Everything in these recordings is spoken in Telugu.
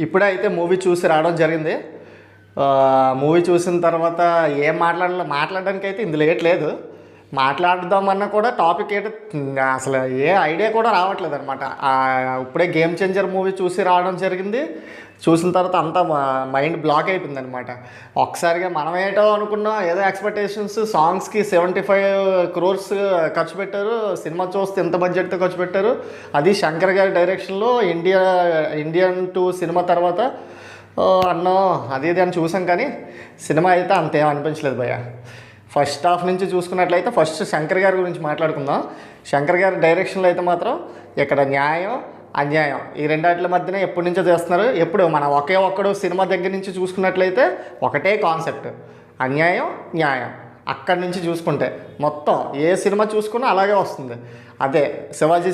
ఇప్పుడే అయితే మూవీ చూసి రావడం జరిగింది. మూవీ చూసిన తర్వాత ఏం మాట్లాడడానికి అయితే ఇందులో లేదు. మాట్లాడదామన్నా కూడా టాపిక్ ఏంటో అసలు ఏ ఐడియా కూడా రావట్లేదు అనమాట. ఇప్పుడే గేమ్ చేంజర్ మూవీ చూసి రావడం జరిగింది. చూసిన తర్వాత అంతా మైండ్ బ్లాక్ అయిపోయింది అనమాట. ఒక్కసారిగా మనం ఏంటో అనుకున్నాం, ఏదో ఎక్స్పెక్టేషన్స్, సాంగ్స్కి 75 crores ఖర్చు పెట్టారు. సినిమా చూస్తే ఎంత బడ్జెట్తో ఖర్చు పెట్టారు, అది శంకర్ గారి డైరెక్షన్లో. ఇండియన్ 2 సినిమా తర్వాత అన్నో అది ఇది అని చూసాం, కానీ సినిమా అయితే అంతేం అనిపించలేదు భయ్య. ఫస్ట్ హాఫ్ నుంచి చూసుకున్నట్లయితే ఫస్ట్ శంకర్ గారి గురించి మాట్లాడుకుందాం. శంకర్ గారి డైరెక్షన్లో అయితే మాత్రం ఇక్కడ న్యాయం అన్యాయం ఈ రెండాట్ల మధ్యనే ఎప్పటి నుంచో చేస్తున్నారు. ఎప్పుడు మన ఒక్కడు సినిమా దగ్గర నుంచి చూసుకున్నట్లయితే ఒకటే కాన్సెప్ట్, అన్యాయం న్యాయం. అక్కడి నుంచి చూసుకుంటే మొత్తం ఏ సినిమా చూసుకున్నా అలాగే వస్తుంది. అదే శివాజీ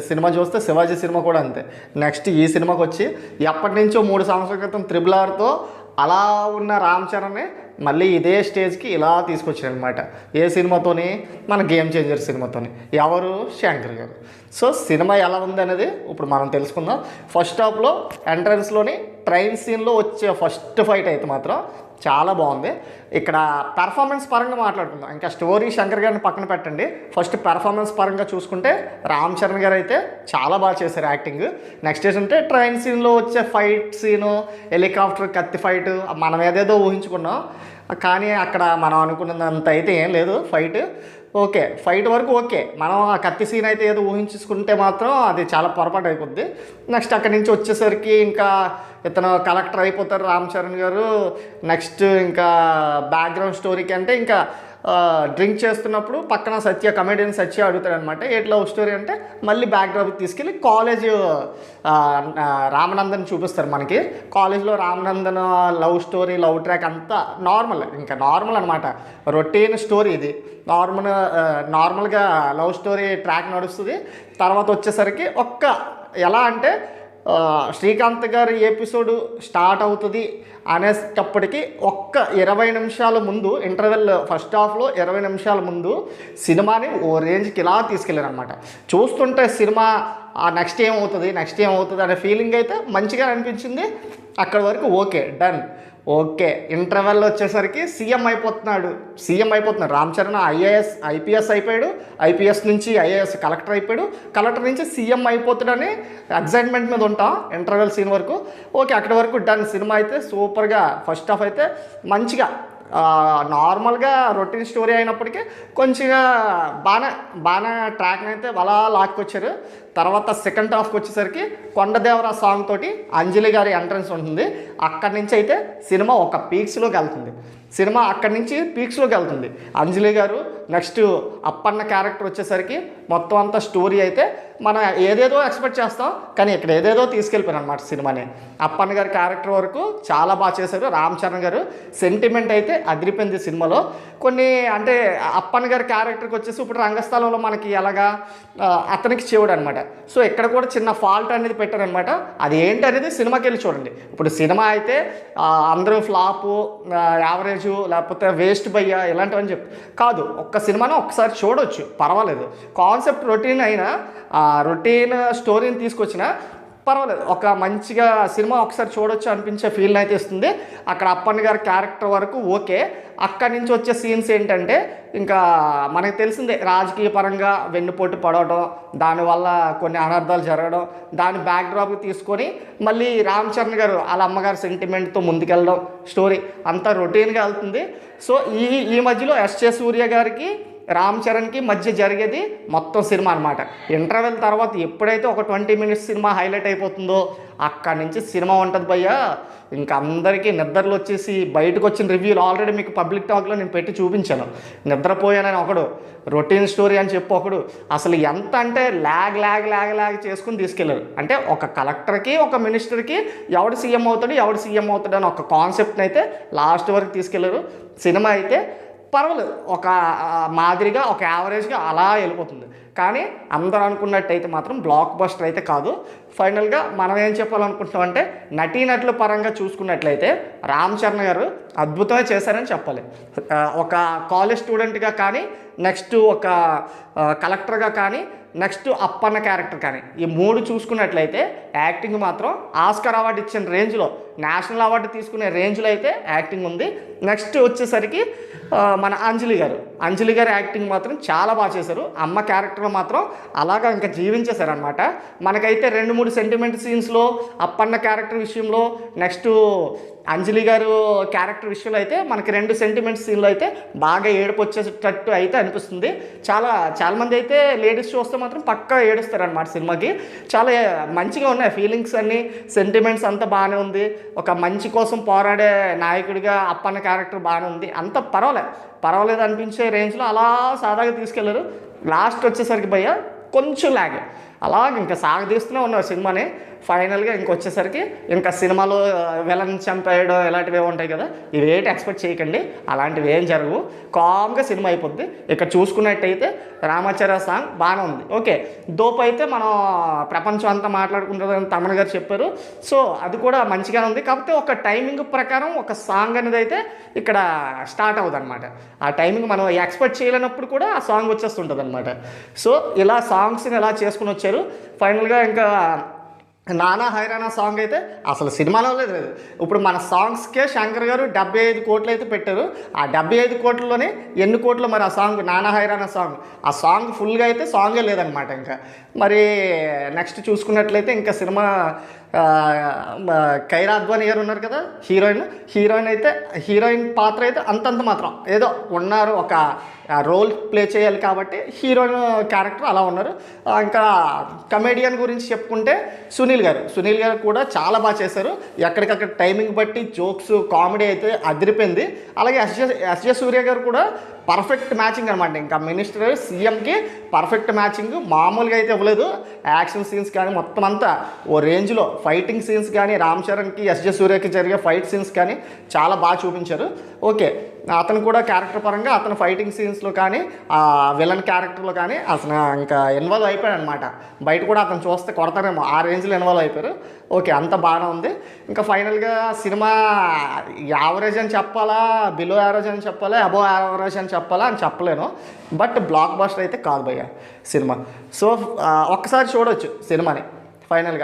సినిమా చూస్తే శివాజీ సినిమా కూడా అంతే. నెక్స్ట్ ఈ సినిమాకి వచ్చి ఎప్పటి నుంచో 3 సంవత్సరాల క్రితం RRRతో అలా ఉన్న రామ్ చరణ్ని మళ్ళీ ఇదే స్టేజ్కి ఇలా తీసుకొచ్చారనమాట. ఏ సినిమాతోని? మన గేమ్ చేంజర్ సినిమాతోని. ఎవరు? శంకర్ గారు. సో సినిమా ఎలా ఉంది అనేది ఇప్పుడు మనం తెలుసుకుందాం. ఫస్ట్ హాఫ్లో ఎంట్రన్స్లోని ట్రైన్ సీన్లో వచ్చే ఫస్ట్ ఫైట్ అయితే మాత్రం చాలా బాగుంది. ఇక్కడ పెర్ఫార్మెన్స్ పరంగా మాట్లాడుకుందాం. ఇంకా స్టోరీ శంకర్ గారిని పక్కన పెట్టండి. ఫస్ట్ పెర్ఫార్మెన్స్ పరంగా చూసుకుంటే రామ్ చరణ్ గారు అయితే చాలా బాగా చేశారు యాక్టింగ్. నెక్స్ట్ ఏంటంటే ట్రైన్ సీన్లో వచ్చే ఫైట్ సీను, హెలికాప్టర్ కత్తి ఫైట్ మనం ఏదేదో ఊహించుకున్నాం, కానీ అక్కడ మనం అనుకున్నంత అయితే ఏం లేదు. ఓకే, ఫైట్ వరకు ఓకే. మనం ఆ కత్తి సీన్ అయితే ఏదో ఊహించుకుంటే మాత్రం అది చాలా పొరపాటు అయిపోద్ది. నెక్స్ట్ అక్కడి నుంచి వచ్చేసరికి ఇంకా ఇతను కలెక్టర్ అయిపోతారు రామ్ చరణ్ గారు. నెక్స్ట్ ఇంకా బ్యాక్గ్రౌండ్ స్టోరీకి అంటే ఇంకా డ్రింక్ చేస్తున్నప్పుడు పక్కన కమెడియన్ సత్య అడుగుతాడనమాట, ఏ లవ్ స్టోరీ అంటే మళ్ళీ బ్యాక్డ్రాప్ తీసుకెళ్ళి కాలేజ్ రామనందన్ చూపిస్తారు మనకి. కాలేజ్లో రామనందన్ లవ్ స్టోరీ, లవ్ ట్రాక్ అంతా నార్మల్ అనమాట. రొటీన్ స్టోరీ ఇది. నార్మల్గా లవ్ స్టోరీ ట్రాక్ నడుస్తుంది. తర్వాత వచ్చేసరికి ఎలా అంటే శ్రీకాంత్ గారి ఎపిసోడ్ స్టార్ట్ అవుతుంది అనేటప్పటికీ 20 నిమిషాల ముందు ఇంటర్వెల్, ఫస్ట్ హాఫ్లో 20 నిమిషాల ముందు సినిమాని ఓ రేంజ్కి ఇలా తీసుకెళ్ళారు అనమాట. చూస్తుంటే సినిమా నెక్స్ట్ ఏమవుతుంది అనే ఫీలింగ్ అయితే మంచిగా అనిపించింది. అక్కడి వరకు ఓకే, డన్. ఓకే, ఇంటర్వెల్ వచ్చేసరికి సీఎం అయిపోతున్నాడు రామ్ చరణ్. ఐపీఎస్ అయిపోయాడు, ఐపీఎస్ నుంచి ఐఏఎస్ కలెక్టర్ అయిపోయాడు, కలెక్టర్ నుంచి సీఎం అయిపోతాడని ఎగ్జైట్మెంట్ మీద ఉంటాం ఇంటర్వెల్ సీన్ వరకు. ఓకే, అక్కడి వరకు డన్. సినిమా అయితే సూపర్గా ఫస్ట్ హాఫ్ అయితే మంచిగా నార్మల్గా రొటీన్ స్టోరీ అయినప్పటికీ కొంచెంగా బాగా ట్రాక్ని అయితే అలా లాక్కొచ్చారు. తర్వాత సెకండ్ హాఫ్కి వచ్చేసరికి కొండదేవర సాంగ్ తోటి అంజలి గారి ఎంట్రన్స్ ఉంటుంది. అక్కడి నుంచి అయితే సినిమా ఒక పీక్స్లోకి వెళ్తుంది. అంజలి గారు, నెక్స్ట్ అప్పన్న క్యారెక్టర్ వచ్చేసరికి మొత్తం అంతా స్టోరీ అయితే మనం ఏదేదో ఎక్స్పెక్ట్ చేస్తాం, కానీ ఇక్కడ ఏదేదో తీసుకెళ్ళిపోయారు అనమాట సినిమాని. అప్పన్న గారి క్యారెక్టర్ వరకు చాలా బాగా చేశారు రామ్ చరణ్ గారు. సెంటిమెంట్ అయితే అదిరిపోయింది సినిమాలో. కొన్ని అంటే అప్పన్న గారి క్యారెక్టర్కి వచ్చేసి ఇప్పుడు రంగస్థలంలో మనకి ఎలాగా అతనికి చెవుడు అనమాట. సో ఇక్కడ కూడా చిన్న ఫాల్ట్ అనేది పెట్టారనమాట. అది ఏంటి అనేది సినిమాకి వెళ్ళి చూడండి. ఇప్పుడు సినిమా అయితే అందరూ ఫ్లాపు, యావరేజ్, లేకపోతే వేస్ట్ బయ్యా ఇలాంటివని చెప్పి కాదు. ఒక్క సినిమాను ఒక్కసారి చూడవచ్చు, పర్వాలేదు. కాన్సెప్ట్ రొటీన్ అయినా రొటీన్ స్టోరీని తీసుకొచ్చిన పర్వాలేదు, ఒక మంచిగా సినిమా ఒకసారి చూడొచ్చు అనిపించే ఫీల్ అయితే ఇస్తుంది. అక్కడ అప్పన్న గారి క్యారెక్టర్ వరకు ఓకే. అక్కడి నుంచి వచ్చే సీన్స్ ఏంటంటే ఇంకా మనకు తెలిసిందే, రాజకీయ పరంగా వెన్నుపోటు పడవడం, దానివల్ల కొన్ని అనర్థాలు జరగడం, దాని బ్యాక్డ్రాప్కి తీసుకొని మళ్ళీ రామ్ చరణ్ గారు వాళ్ళ అమ్మగారి సెంటిమెంట్తో ముందుకెళ్ళడం, స్టోరీ అంతా రొటీన్గా వెళ్తుంది. సో ఈ మధ్యలో ఎస్జే సూర్య గారికి రామ్ చరణ్కి మధ్య జరిగేది మొత్తం సినిమా అనమాట. ఇంటర్వెల్ తర్వాత ఎప్పుడైతే ఒక 20 minutes సినిమా హైలైట్ అయిపోతుందో అక్కడి నుంచి సినిమా ఉంటుంది భయ్యా. ఇంకా అందరికీ నిద్రలు వచ్చేసి బయటకు వచ్చిన రివ్యూలు ఆల్రెడీ మీకు పబ్లిక్ టాక్లో నేను పెట్టి చూపించాను. నిద్రపోయానని ఒకడు, రొటీన్ స్టోరీ అని చెప్పి ఒకడు, అసలు ఎంత అంటే ల్యాగ్ చేసుకుని తీసుకెళ్ళారు. అంటే ఒక కలెక్టర్కి, ఒక మినిస్టర్కి ఎవడు సీఎం అవుతాడు అని ఒక కాన్సెప్ట్ని అయితే లాస్ట్ వరకు తీసుకెళ్లారు. సినిమా అయితే పర్వాలేదు, ఒక మాదిరిగా ఒక యావరేజ్గా అలా వెళ్ళిపోతుంది. కానీ అందరూ అనుకున్నట్టయితే మాత్రం బ్లాక్ బస్టర్ అయితే కాదు. ఫైనల్గా మనం ఏం చెప్పాలనుకుంటున్నామంటే నటీనటుల పరంగా చూసుకున్నట్లయితే రామ్ చరణ్ గారు అద్భుతమే చేశారని చెప్పాలి. ఒక కాలేజ్ స్టూడెంట్గా కానీ, నెక్స్ట్ ఒక కలెక్టర్గా కానీ, నెక్స్ట్ అప్పన్న క్యారెక్టర్ కానీ, ఈ 3 చూసుకున్నట్లయితే యాక్టింగ్ మాత్రం ఆస్కార్ అవార్డు ఇచ్చిన రేంజ్లో, నేషనల్ అవార్డు తీసుకునే రేంజ్లో అయితే యాక్టింగ్ ఉంది. నెక్స్ట్ వచ్చేసరికి మన అంజలి గారు యాక్టింగ్ మాత్రం చాలా బాగా చేశారు. అమ్మ క్యారెక్టర్ మాత్రం అలాగా ఇంకా జీవించేశారనమాట. మనకైతే 2-3 సెంటిమెంట్ సీన్స్లో అప్పన్న క్యారెక్టర్ విషయంలో, నెక్స్ట్ అంజలి గారు క్యారెక్టర్ విషయంలో అయితే మనకి 2 సెంటిమెంట్ సీన్లో అయితే బాగా ఏడుపు వచ్చేటట్టు అయితే అనిపిస్తుంది. చాలామంది అయితే లేడీస్ చూస్తే మాత్రం పక్కా ఏడుస్తారనమాట సినిమాకి. చాలా మంచిగా ఉన్నాయి ఫీలింగ్స్ అన్నీ, సెంటిమెంట్స్ అంతా బాగానే ఉంది. ఒక మంచి కోసం పోరాడే నాయకుడిగా అప్పన్న క్యారెక్టర్ బాగానే ఉంది. అంత పర్వాలేదు అనిపించే రేంజ్లో అలా సాదాగా తీసుకెళ్లారు. లాస్ట్ వచ్చేసరికి భయ్య కొంచెం లాగ్, అలాగ ఇంకా సాగదీస్తూనే ఉన్నారు సినిమాని. ఫైనల్గా ఇంకొచ్చేసరికి ఇంకా సినిమాలో విలన్ చంపేయడం ఇలాంటివి ఉంటాయి కదా, ఇవేంటి ఎక్స్పెక్ట్ చేయకండి, అలాంటివి ఏం జరగవు. కామ్గా సినిమా అయిపోద్ది. ఇక్కడ చూసుకున్నట్టయితే రామాచార్య సాంగ్ బాగానే ఉంది. ఓకే, దోపు అయితే మనం ప్రపంచం అంతా మాట్లాడుకుంటుందని తమన్ గారు చెప్పారు. సో అది కూడా మంచిగానే ఉంది. కాకపోతే ఒక టైమింగ్ ప్రకారం ఒక సాంగ్ అనేది అయితే ఇక్కడ స్టార్ట్ అవుతుంది అనమాట. ఆ టైమింగ్ మనం ఎక్స్పెక్ట్ చేయలేనప్పుడు కూడా ఆ సాంగ్ వచ్చేస్తుంటుంది అనమాట. సో ఇలా సాంగ్స్ని ఎలా చేసుకుని వచ్చారు. ఫైనల్గా ఇంకా నానా హైరానా సాంగ్ అయితే అసలు సినిమాలో లేదు. ఇప్పుడు మన సాంగ్స్కే శంకర్ గారు 75 కోట్లు అయితే పెట్టారు. ఆ 75 కోట్లలోనే ఎన్ని కోట్లు మరి ఆ సాంగ్, నానా హైరానా సాంగ్, ఆ సాంగ్ ఫుల్గా అయితే సాంగే లేదనమాట. ఇంకా మరి నెక్స్ట్ చూసుకున్నట్లయితే ఇంకా సినిమా కైరా అద్వానీ గారు ఉన్నారు కదా హీరోయిన్ పాత్ర అయితే అంతంత మాత్రం ఏదో ఉన్నారు, ఒక రోల్ ప్లే చేయాలి కాబట్టి హీరోయిన్ క్యారెక్టర్ అలా ఉన్నారు. ఇంకా కమెడియన్ గురించి చెప్పుకుంటే సునీల్ గారు కూడా చాలా బాగా చేశారు. ఎక్కడికక్కడ టైమింగ్ బట్టి జోక్స్ కామెడీ అయితే అదిరిపోయింది. అలాగే ఎస్జే సూర్య గారు కూడా పర్ఫెక్ట్ మ్యాచింగ్ అనమాట. ఇంకా మినిస్టర్ సీఎంకి పర్ఫెక్ట్ మ్యాచింగ్, మామూలుగా అయితే ఇవ్వలేదు. యాక్షన్ సీన్స్ కానీ మొత్తం అంతా ఓ రేంజ్లో, ఫైటింగ్ సీన్స్ కానీ రామ్ చరణ్కి ఎస్జే సూర్యకి జరిగే ఫైట్ సీన్స్ కానీ చాలా బాగా చూపించారు. ఓకే, అతను కూడా క్యారెక్టర్ పరంగా అతను ఫైటింగ్ సీన్స్లో కానీ ఆ విలన్ క్యారెక్టర్లో కానీ అసలు ఇంకా ఇన్వాల్వ్ అయిపోయాడు అనమాట. బయట కూడా అతను చూస్తే కొడతారేమో ఆ రేంజ్లో ఇన్వాల్వ్ అయిపోయారు. ఓకే, అంత బాగానే ఉంది. ఇంకా ఫైనల్గా సినిమా యావరేజ్ అని చెప్పాలా, బిలో యావరేజ్ అని చెప్పాలా, అబోవ్ యావరేజ్ అని చెప్పాలా అని చెప్పలేను. బట్ బ్లాక్ బస్టర్ అయితే కాదు భయ్య సినిమా. సో ఒక్కసారి చూడవచ్చు సినిమాని ఫైనల్గా.